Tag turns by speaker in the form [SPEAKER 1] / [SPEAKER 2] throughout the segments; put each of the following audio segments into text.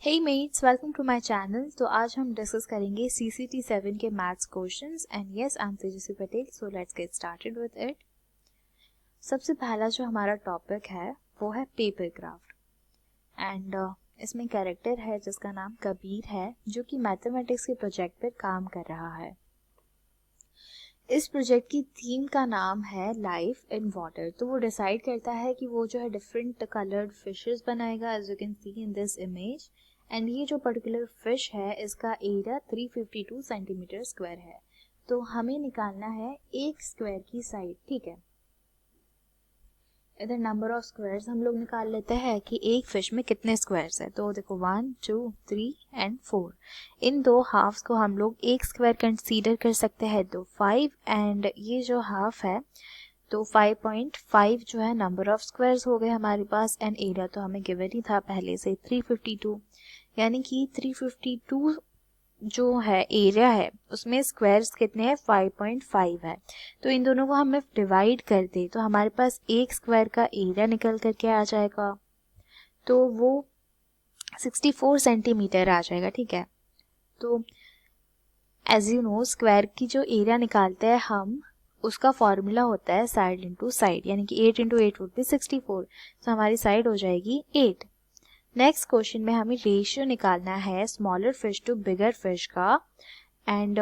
[SPEAKER 1] Hey mates, welcome to my channel। तो आज हम डिस्कस करेंगे CCT 7 के maths questions and yes I am Tejashwi Patel. So let's get started with it. सबसे पहला जो हमारा टॉपिक है वो है पेपर क्राफ्ट एंड इसमें कैरेक्टर है जिसका नाम कबीर है जो कि मैथमेटिक्स के प्रोजेक्ट पर काम कर रहा है। इस प्रोजेक्ट की थीम का नाम है लाइफ इन वाटर। तो वो डिसाइड करता है कि वो जो है डिफरेंट कलर्ड फिशेस बनाएगा as you can see in this image. And ये जो पर्टिकुलर फिश है इसका एरिया 352 सेंटीमीटर स्क्वायर है। तो हमें निकालना है एक स्क्वायर की साइड, ठीक है। इधर नंबर ऑफ स्क्वायर्स हम लोग निकाल लेते हैं कि एक फिश में कितने स्क्वायर्स है। तो देखो 1 2 3 एंड 4। इन दो हाफ्स को हम लोग एक स्क्वायर कंसीडर कर सकते हैं। तो 5 एंड ये जो हाफ है तो 5.5 जो है नंबर ऑफ स्क्वायर्स हो गए हमारे पास। एंड एरिया तो हमें गिवन ही था पहले से 352, यानी कि 352 जो है एरिया है उसमें स्क्वायर्स कितने हैं 5.5 है। तो इन दोनों को हमें डिवाइड कर दे तो हमारे पास एक स्क्वायर का एरिया निकल करके आ जाएगा। तो वो 64 सेंटीमीटर आ जाएगा, ठीक है। तो एज यू नो स्क्वायर की जो एरिया निकालते हैं हम उसका फॉर्मूला होता है साइड इंटू साइड, यानी कि 8 इंटू 8 वुड बी 64। तो हमारी साइड हो जाएगी 8। नेक्स्ट क्वेश्चन में हमें रेशियो निकालना है smaller fish to bigger fish का। एंड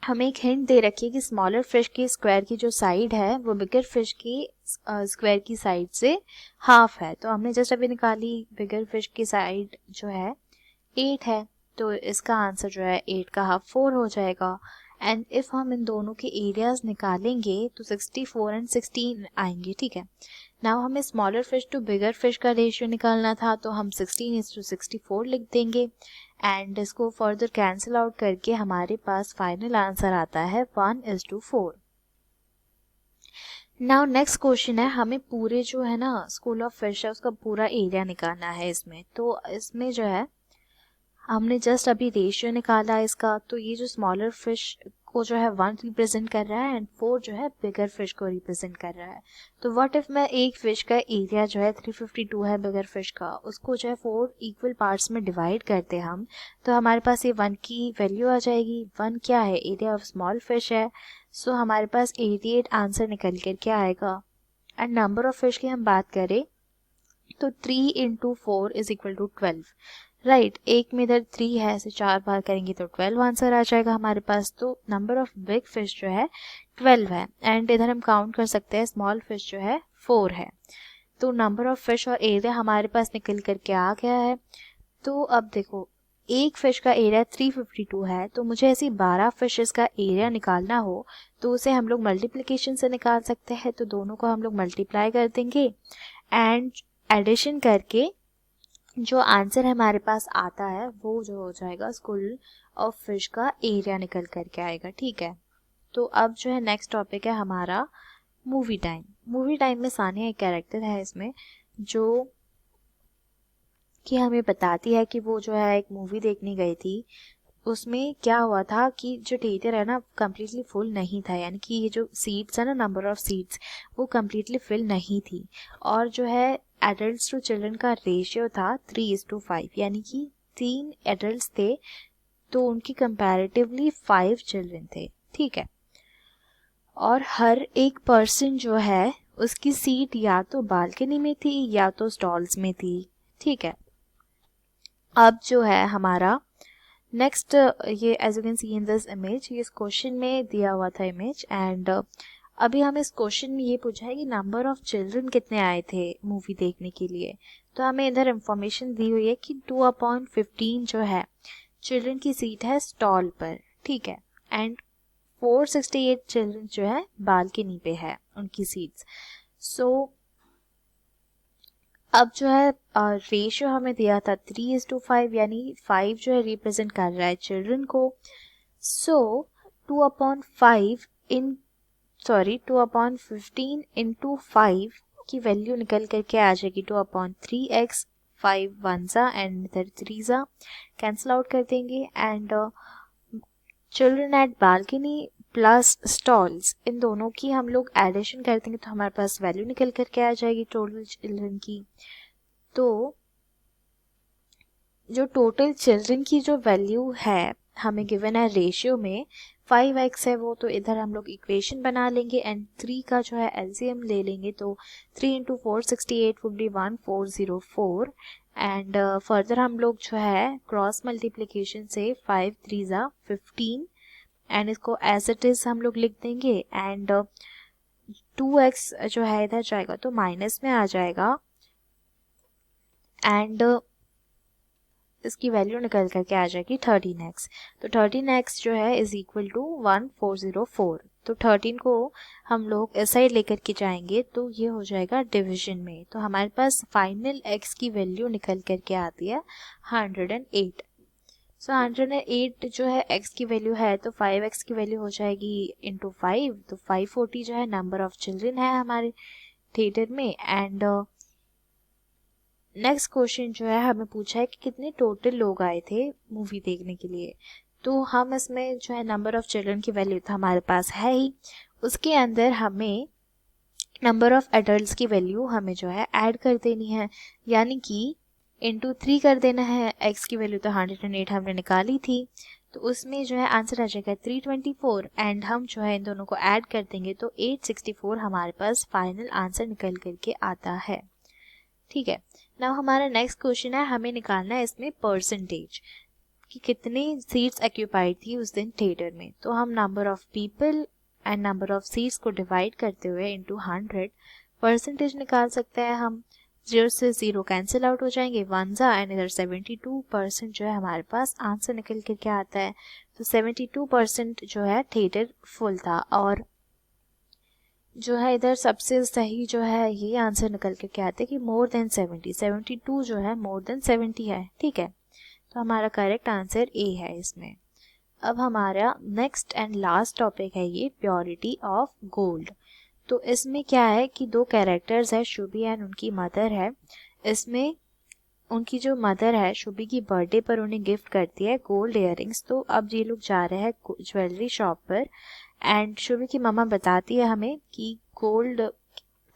[SPEAKER 1] हमें एक हिंट दे रखी है कि स्मॉलर फिश की स्क्वायर की जो साइड है वो बिगर फिश की स्क्वायर की साइड से हाफ है। तो हमने जस्ट अभी निकाली, बिगर फिश की साइड जो है 8 है। तो इसका आंसर जो है 8 का हाफ 4 हो जाएगा। एंड इफ हम इन दोनों के एरियाज निकालेंगे तो 64 एंड 16 आएंगे, ठीक है। नाउ हमें smaller fish to bigger fish का रेशियो निकालना था तो हम 16:64 लिख देंगे एंड इसको फर्दर कैंसिल आउट करके हमारे पास फाइनल आंसर आता है 1:4। नाउ नेक्स्ट क्वेश्चन है, हमें पूरे जो है ना स्कूल ऑफ फिश है उसका पूरा एरिया निकालना है इसमें। तो इसमें जो है हमने जस्ट अभी रेशियो निकाला इसका। तो ये जो स्मॉलर फिश को जो है 1 रिप्रेजेंट कर रहा है एंड 4 जो है बिगर फिश को रिप्रेजेंट कर रहा है। तो व्हाट इफ मैं एक फिश का एरिया जो है 352 है बिगर फिश का, उसको जो है 4 इक्वल पार्ट्स में डिवाइड करते हम तो हमारे पास ये 1 की वैल्यू आ जाएगी। 1 क्या है, एरिया ऑफ स्मॉल फिश है। सो हमारे पास 88 आंसर निकल कर के आएगा। एंड नंबर ऑफ फिश की हम बात करें तो 3 into 4 is equal to 12, right. एक में इधर 3 है, ऐसे 4 बार करेंगे तो 12 आंसर आ जाएगा हमारे पास। तो नंबर ऑफ बिग फिश जो है 12 है एंड इधर हम काउंट कर सकते हैं स्मॉल फिश जो है 4 है। तो नंबर ऑफ फिश और एरिया हमारे पास निकल करके आ गया है। तो अब देखो एक फिश का एरिया 352 है, तो मुझे ऐसी 12 फिशेस का एरिया निकालना हो तो उसे हम लोग मल्टीप्लिकेशन से निकाल सकते हैं। तो दोनों को हम लोग मल्टीप्लाई कर देंगे एंड एडिशन करके जो आंसर हमारे पास आता है वो जो हो जाएगा स्कूल ऑफ फिश का एरिया निकल करके आएगा, ठीक है। तो अब जो है नेक्स्ट टॉपिक है हमारा मूवी टाइम। मूवी टाइम में सानिया एक कैरेक्टर है इसमें जो कि हमें बताती है कि वो जो है एक मूवी देखने गई थी। उसमें क्या हुआ था कि जो थिएटर है ना कम्प्लीटली फुल नहीं था, यानी कि ये जो सीट्स है ना नंबर ऑफ सीट्स वो कम्प्लीटली फिल नहीं थी। और जो है एडल्ट्स टू चिल्ड्रन का रेशियो था 3:5, यानी कि 3 एडल्ट्स थे तो उनकी कंपैरेटिवली 5 चिल्ड्रन थे, ठीक है। और हर एक पर्सन जो है उसकी सीट या तो बालकनी में थी या तो स्टॉल्स में थी, ठीक है। अब जो है हमारा नेक्स्ट ये as you can see in this image, ये इस क्वेश्चन में दिया हुआ था इमेज। एंड अभी हमें इस क्वेश्चन में ये पूछा है कि नंबर ऑफ चिल्ड्रन कितने आए थे मूवी देखने के लिए। तो हमें इधर इंफॉर्मेशन दी हुई है कि 2/15 जो है चिल्ड्रन की सीट है स्टॉल पर, ठीक है। एंड 468 चिल्ड्रन जो है बालकनी पे है उनकी सीट्स। सो अब जो है रेशियो हमें दिया था 3:5, यानी 5 जो है रिप्रेजेंट कर रहा है चिल्ड्रन को। सो 2/15 इंटू 5 की वैल्यू निकल करके आ जाएगी 2/3x। 5 1 एंड इधर 3 कैंसिल आउट कर देंगे and children at balcony plus stalls इन दोनों की हम लोग एडिशन कर देंगे तो हमारे पास वैल्यू निकल करके आ जाएगी टोटल चिल्ड्रन की। तो जो टोटल चिल्ड्रन की जो वैल्यू है हमें गिवन है रेशियो में 5x है वो, तो इधर हम लोग इक्वेशन बना लेंगे एंड 3 का जो है एलसीएम ले लेंगे, तो 3 into 468 would be 1404 and further हम लोग जो है क्रॉस मल्टीप्लिकेशन से 5 3 ज़ा 15 एंड इसको एज इट इज हम लोग लिख देंगे एंड 2x जो है इधर जाएगा तो माइनस में आ जाएगा एंड इसकी वैल्यू निकल करके आ जाएगी 13x। तो 13x जो है इज इक्वल टू 1404। तो 13 को हम लोग इस साइड लेकर के जाएंगे तो ये हो जाएगा डिवीजन में, तो हमारे पास फाइनल x की वैल्यू निकल करके आती है 108। सो 108 जो है x की वैल्यू है तो 5x की वैल्यू हो जाएगी इंटू 5, तो 540 जो है नंबर ऑफ चिल्ड्रन है हमारे थिएटर में एंड नेक्स्ट क्वेश्चन जो है हमें पूछा है कि कितने टोटल लोग आए थे मूवी देखने के लिए। तो हम इसमें जो है नंबर ऑफ चिल्ड्रन की वैल्यू तो हमारे पास है ही, उसके अंदर हमें नंबर ऑफ एडल्ट्स की वैल्यू हमें जो है ऐड कर देनी है, यानी कि इंटू 3 कर देना है। x की वैल्यू तो 108 हमने निकाली थी, तो उसमें जो है आंसर आ जाएगा 324 एंड हम जो है इन दोनों को ऐड कर देंगे तो 864 हमारे पास फाइनल आंसर निकल करके आता है। ठीक है, नाउ हमारा नेक्स्ट क्वेश्चन है, हमें निकालना है इसमें परसेंटेज कि कितने सीट्स ऑक्यूपाइड थी उस दिन थिएटर में। तो हम number of people and number of seats को डिवाइड करते हुए इनटू 100 परसेंटेज निकाल सकते हैं हम। 0 से 0 कैंसिल आउट हो जाएंगे, 1 जा एंड इधर 72% जो है हमारे पास आंसर निकल के क्या आता है। तो 72% जो है थिएटर फुल था और जो है इधर सबसे सही जो है ये आंसर निकल के क्या आता है कि मोर देन 70, 72 जो है मोर देन 70 है। ठीक है, तो हमारा करेक्ट आंसर ए है इसमें। अब हमारा नेक्स्ट एंड लास्ट टॉपिक है ये प्योरिटी ऑफ गोल्ड। तो इसमें क्या है कि दो कैरेक्टर्स है, शुभी एंड उनकी मदर है। इसमें उनकी जो मदर है शुभी की बर्थडे पर उन्हें गिफ्ट करती है गोल्ड इयररिंग्स। तो अब ये लोग जा रहे हैं ज्वेलरी शॉप पर एंड शुभी की मम्मा बताती है हमें कि गोल्ड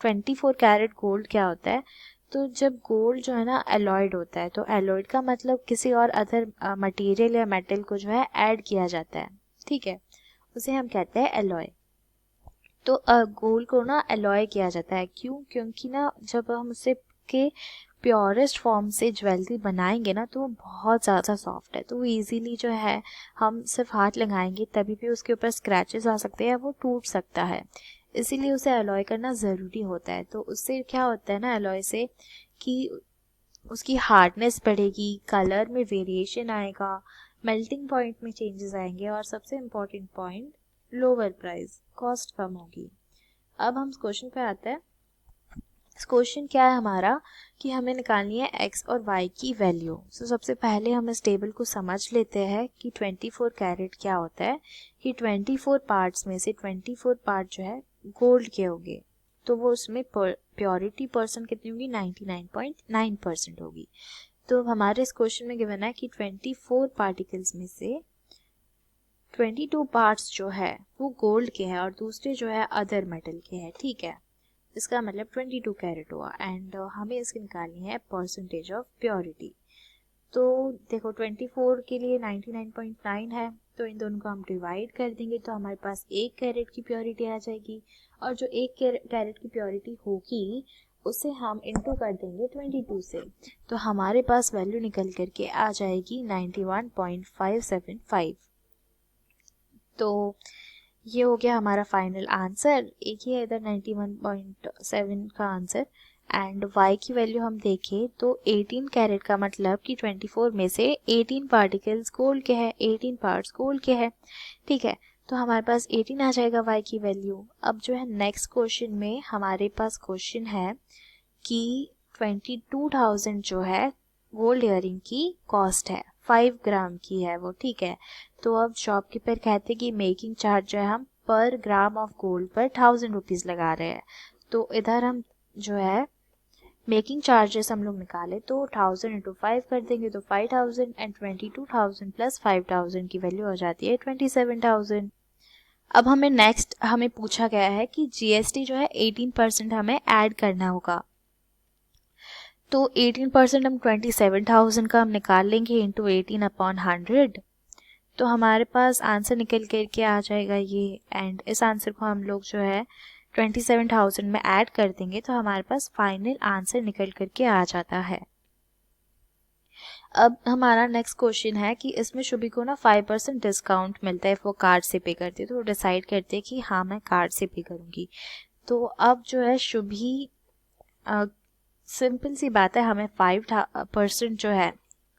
[SPEAKER 1] 24 कैरेट गोल्ड क्या होता है। तो जब गोल्ड जो है ना एलॉयड होता है, तो एलॉयड का मतलब किसी और अदर मटेरियल या मेटल को जो है ऐड किया जाता है। ठीक है, उसे हम कहते हैं एलॉय। तो गोल्ड को ना एलॉय किया जाता है, क्यों? क्योंकि ना जब हम उसे के प्योरेस्ट फॉर्म से ज्वेलरी बनाएंगे ना तो वो बहुत ज़्यादा सॉफ्ट है, तो वो इजीली जो है हम सिर्फ हाथ लगाएंगे तभी भी उसके ऊपर स्क्रैचेस आ सकते हैं, वो टूट सकता है, इसीलिए उसे एलॉय करना ज़रूरी होता है। तो उससे क्या होता है ना एलॉय से कि उसकी हार्डनेस बढ़ेगी, कलर में वेरिएशन आएगा, मेल्टिंग पॉइंट में चेंजेस आएंगे और सबसे important point lower price, cost कम होगी। अब हम क्वेश्चन पे आते हैं। क्वेश्चन क्या है हमारा कि हमें निकालनी है x और y की वैल्यू। सो सबसे पहले हम इस टेबल को समझ लेते हैं कि 24 कैरेट क्या होता है कि 24 पार्ट्स में से 24 पार्ट जो है गोल्ड के होंगे, तो वो उसमें प्योरिटी परसेंट कितनी होगी 99.9% होगी। तो हमारे इस क्वेश्चन में गिवन है कि 24 पार्टिकल्स में से 22 पार्ट्स जो है वो गोल्ड के हैं और दूसरे जो है अदर मेटल के हैं। ठीक है, इसका मतलब 22 कैरेट हुआ एंड हमें इसकी निकालनी है परसेंटेज ऑफ प्योरिटी। तो देखो 24 के लिए 99.9 है, तो इन दोनों को हम डिवाइड कर देंगे तो हमारे पास 1 कैरेट की प्योरिटी आ जाएगी और जो 1 कैरेट की प्योरिटी होगी उसे हम इंटू कर देंगे 22 से, तो हमारे पास वैल्यू निकल करके आ जाएगी 91.575। तो ये हो गया हमारा फाइनल आंसर, एक ही है इधर 91.7 का आंसर। एंड y की वैल्यू हम देखें तो 18 कैरेट का मतलब कि 24 में से 18 पार्टिकल्स गोल्ड के हैं, 18 पार्ट्स गोल्ड के हैं। ठीक है, तो हमारे पास 18 आ जाएगा y की वैल्यू। अब जो है नेक्स्ट क्वेश्चन में हमारे पास क्वेश्चन है कि 22,000 जो है गोल्ड इयरिंग की कॉस्ट है, 5 ग्राम की है वो। ठीक है, तो अब शॉपकीपर कहते हैं कि मेकिंग चार्ज जो है हम पर ग्राम ऑफ गोल्ड पर 1000 रुपीज़ लगा रहे हैं। तो इधर हम जो है मेकिंग चार्जेस हम लोग निकाले तो 1000 इंटू 5 कर देंगे तो 5000 एंड 22,000 प्लस 5000 की वैल्यू हो जाती है 27,000। अब हमें नेक्स्ट हमें पूछा गया है कि जीएसटी जो है 18% हमें ऐड करना होगा। तो 18% हम 27,000 का हम निकाल लेंगे इंटू 18/100, तो हमारे पास आंसर निकल करके आ जाएगा ये। एंड इस आंसर को हम लोग जो है 27,000 में ऐड कर देंगे तो हमारे पास फाइनल आंसर निकल करके आ जाता है। अब हमारा नेक्स्ट क्वेश्चन है कि इसमें शुभी को ना 5% डिस्काउंट मिलता है वो कार्ड से पे करती है, तो वो डिसाइड करते हैं कि हाँ मैं कार्ड से पे करूँगी। तो अब जो है शुभी सिंपल सी बात है, हमें 5% जो है,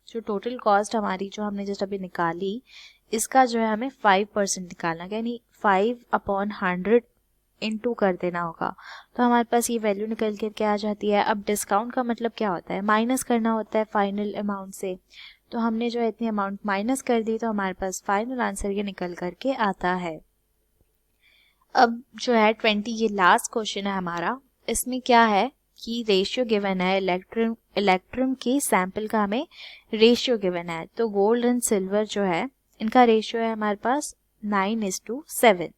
[SPEAKER 1] जो टोटल कॉस्ट हमारी जो हमने जस्ट अभी निकाली, इसका जो है हमें 5% निकालना, यानी 5/100 इंटू कर देना होगा। तो हमारे पास ये वैल्यू निकल करके आ जाती है। अब डिस्काउंट का मतलब क्या होता है, माइनस करना होता है फाइनल अमाउंट से। तो हमने जो है इतनी अमाउंट माइनस कर दी तो हमारे पास फाइनल आंसर ये निकल करके आता है। अब जो है 20, ये लास्ट क्वेश्चन है हमारा। इसमें क्या है कि रेशियो गिवन है, इलेक्ट्रम के सैंपल का हमें रेशियो गिवन है। तो गोल्ड एंड सिल्वर जो है इनका रेशियो है हमारे पास 9:7,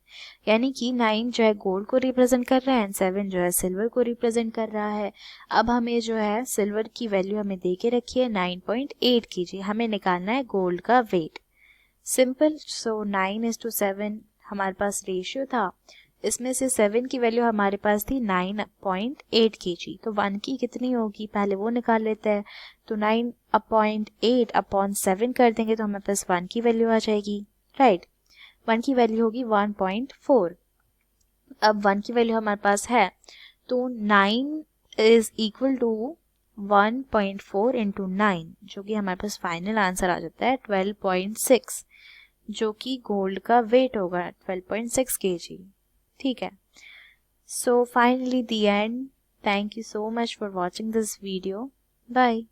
[SPEAKER 1] यानी कि 9 जो है गोल्ड को रिप्रेजेंट कर रहा है एंड 7 जो है सिल्वर को रिप्रेजेंट कर रहा है। अब हमें जो है सिल्वर की वैल्यू हमें दे के रखी है 9.8 kg, हमें निकालना है गोल्ड का वेट। सिंपल, सो 9:7 हमारे पास रेशियो था, इसमें से 7 की वैल्यू हमारे पास थी 9.8 kg, तो 1 की कितनी होगी पहले वो निकाल लेते हैं। तो 9/8/7 कर देंगे तो हमारे पास 1 की वैल्यू आ जाएगी, राइट। 1 की वैल्यू होगी 1.4। अब 1 की वैल्यू हमारे पास है तो 9 इज इक्वल टू 1.4 इंटू 9, जो कि हमारे पास फाइनल आंसर आ जाता है 12.6, जो कि गोल्ड का वेट होगा 12.6 kg। ठीक है, so finally the end. Thank you so much for watching this video. Bye.